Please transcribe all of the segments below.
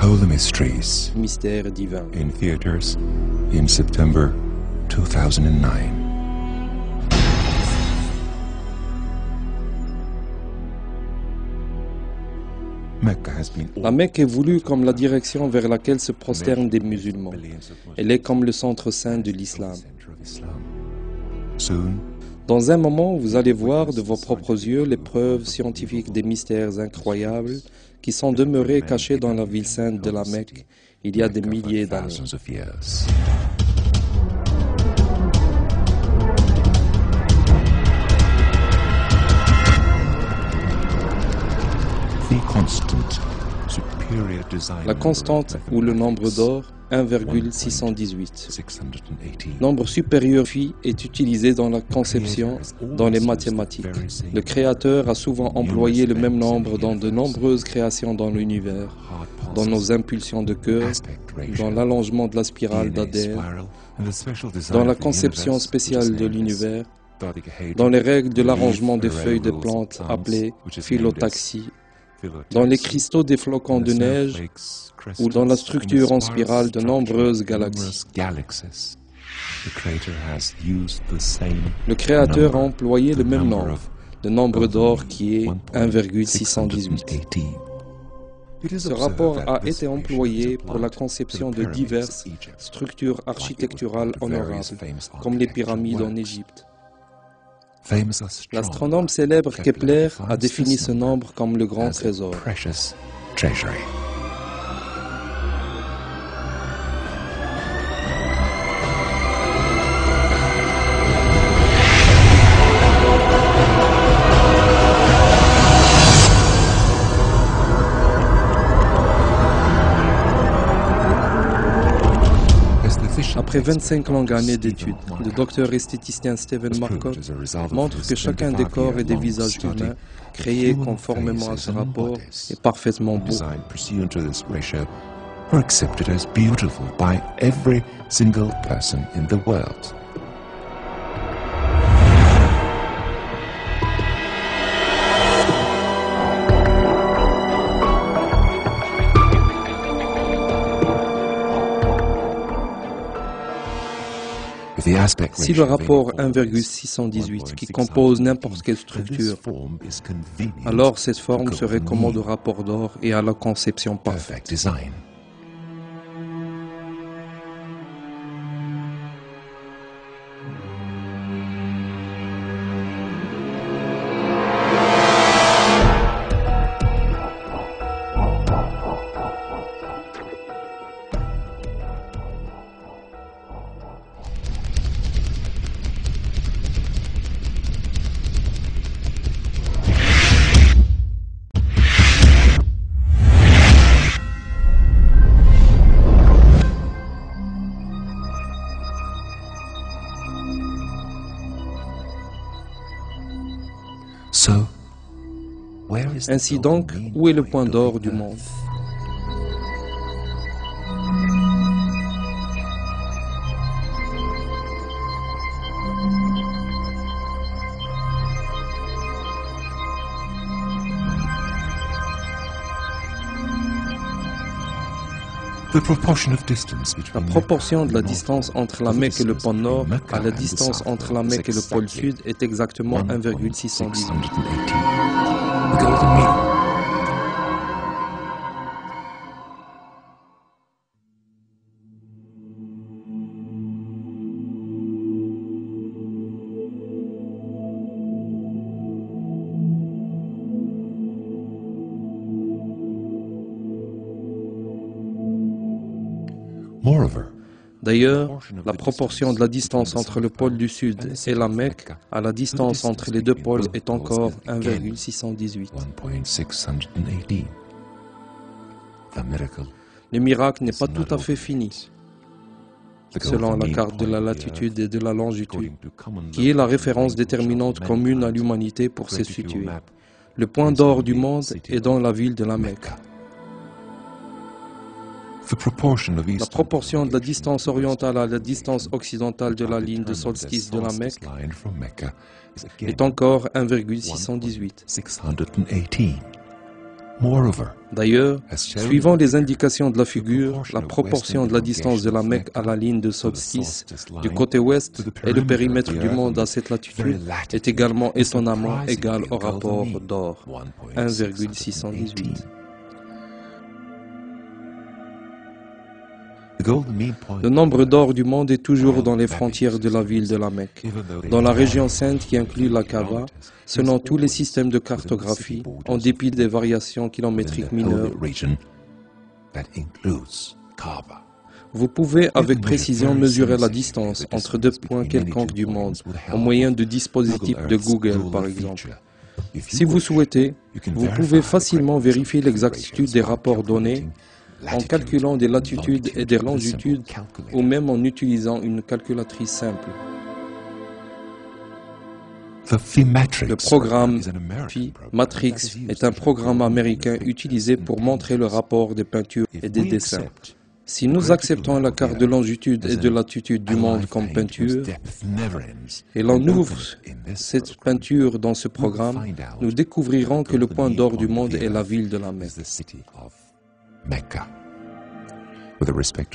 Holy Mysteries Mystère divin. in theaters in September 2009. La Mecque est voulue comme la direction vers laquelle se prosternent des musulmans. Elle est comme le centre saint de l'islam. Dans un moment, vous allez voir de vos propres yeux les preuves scientifiques des mystères incroyables qui sont demeurés cachés dans la ville sainte de la Mecque il y a des milliers d'années. La constante ou le nombre d'or, 1,618. Nombre supérieur phi est utilisé dans la conception, dans les mathématiques. Le créateur a souvent employé le même nombre dans de nombreuses créations dans l'univers, dans nos impulsions de cœur, dans l'allongement de la spirale d'Adler, dans la conception spéciale de l'univers, dans les règles de l'arrangement des feuilles de plantes appelées phyllotaxie, dans les cristaux des flocons de neige ou dans la structure en spirale de nombreuses galaxies. Le Créateur a employé le même nombre, le nombre d'or qui est 1,618. Ce rapport a été employé pour la conception de diverses structures architecturales honorables, comme les pyramides en Égypte. L'astronome célèbre Kepler a défini ce nombre comme le grand trésor. Après 25 longues années d'études, le docteur esthéticien Stephen Marcotte montre que chacun des corps et des visages humains créés conformément à ce rapport est parfaitement beau. Si le rapport 1,618 qui compose n'importe quelle structure, alors cette forme serait commode au rapport d'or et à la conception parfaite. Ainsi donc, où est le point d'or du monde? La proportion de la distance entre la Mecque et le pôle Nord à la distance entre la Mecque et le pôle Sud est exactement 1,618. D'ailleurs, la proportion de la distance entre le pôle du Sud et la Mecque à la distance entre les deux pôles est encore 1,618. Le miracle n'est pas tout à fait fini. Selon la carte de la latitude et de la longitude, qui est la référence déterminante commune à l'humanité pour se situer, le point d'or du monde est dans la ville de la Mecque. La proportion de la distance orientale à la distance occidentale de la ligne de solstice de la Mecque est encore 1,618. D'ailleurs, suivant les indications de la figure, la proportion de la distance de la Mecque à la ligne de solstice du côté ouest et le périmètre du monde à cette latitude est également étonnamment égal au rapport d'or, 1,618. Le nombre d'or du monde est toujours dans les frontières de la ville de la Mecque, dans la région sainte qui inclut la Kaaba, selon tous les systèmes de cartographie, en dépit des variations kilométriques mineures. Vous pouvez avec précision mesurer la distance entre deux points quelconques du monde, au moyen de dispositifs de Google par exemple. Si vous souhaitez, vous pouvez facilement vérifier l'exactitude des rapports donnés en calculant des latitudes et des longitudes ou même en utilisant une calculatrice simple. Le programme Phi Matrix est un programme américain utilisé pour montrer le rapport des peintures et des dessins. Si nous acceptons la carte de longitude et de latitude du monde comme peinture, et l'on ouvre cette peinture dans ce programme, nous découvrirons que le point d'or du monde est la ville de la Mecque.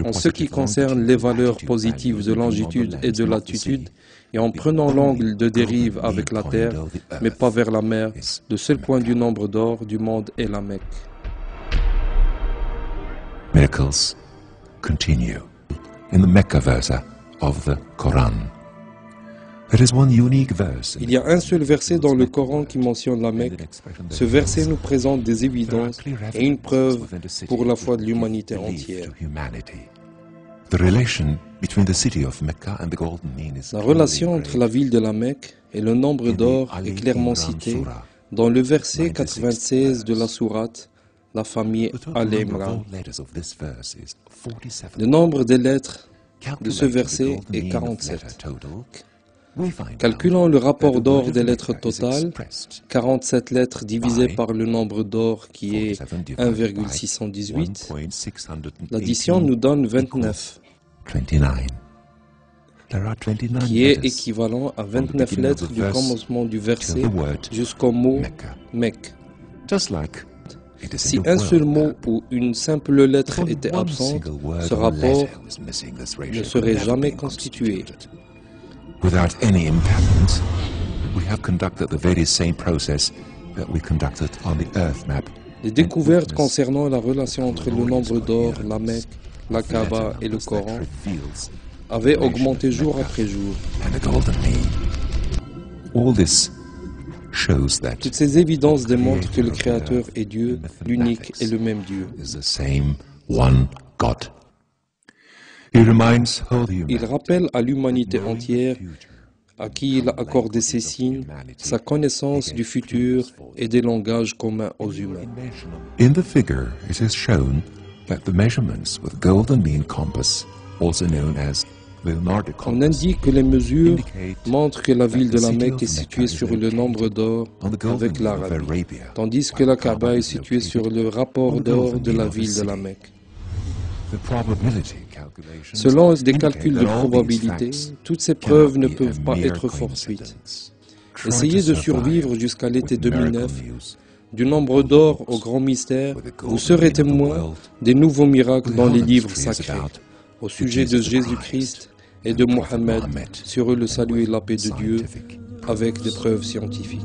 En ce qui concerne les valeurs positives de longitude et de latitude, et en prenant l'angle de dérive avec la Terre, mais pas vers la mer, le seul point du nombre d'or du monde est la Mecque. Miracles continue in the Mecca verse of the Quran. Il y a un seul verset dans le Coran qui mentionne la Mecque. Ce verset nous présente des évidences et une preuve pour la foi de l'humanité entière. La relation entre la ville de la Mecque et le nombre d'or est clairement citée dans le verset 96 de la sourate, la famille Al-Imran. Le nombre des lettres de ce verset est 47. Calculons le rapport d'or des lettres totales, 47 lettres divisées par le nombre d'or qui est 1,618. L'addition nous donne 29, qui est équivalent à 29 lettres du commencement du verset jusqu'au mot Mecque. Si un seul mot ou une simple lettre était absente, ce rapport ne serait jamais constitué. Without any impairment, we have conducted the very same process that we conducted on the Earth map. Les découvertes concernant la relation entre le nombre d'or, la Mecque, la Kaaba et le Coran avaient augmenté jour après jour. Toutes ces évidences démontrent que le Créateur est Dieu, l'unique et le même Dieu. Il rappelle à l'humanité entière, à qui il a accordé ses signes, sa connaissance du futur et des langages communs aux humains. In the figure, it is shown that the measurements with golden mean compass, also known as the Nordic On indique que les mesures montrent que la ville de la Mecque est située sur le nombre d'or avec l'Arabie, tandis que la Kaaba est située sur le rapport d'or de la ville de la Mecque. Selon des calculs de probabilité, toutes ces preuves ne peuvent pas être fortuites. Essayez de survivre jusqu'à l'été 2009. Du nombre d'or au grand mystère, vous serez témoin des nouveaux miracles dans les livres sacrés, au sujet de Jésus-Christ et de Mohammed, sur eux le salut et la paix de Dieu, avec des preuves scientifiques.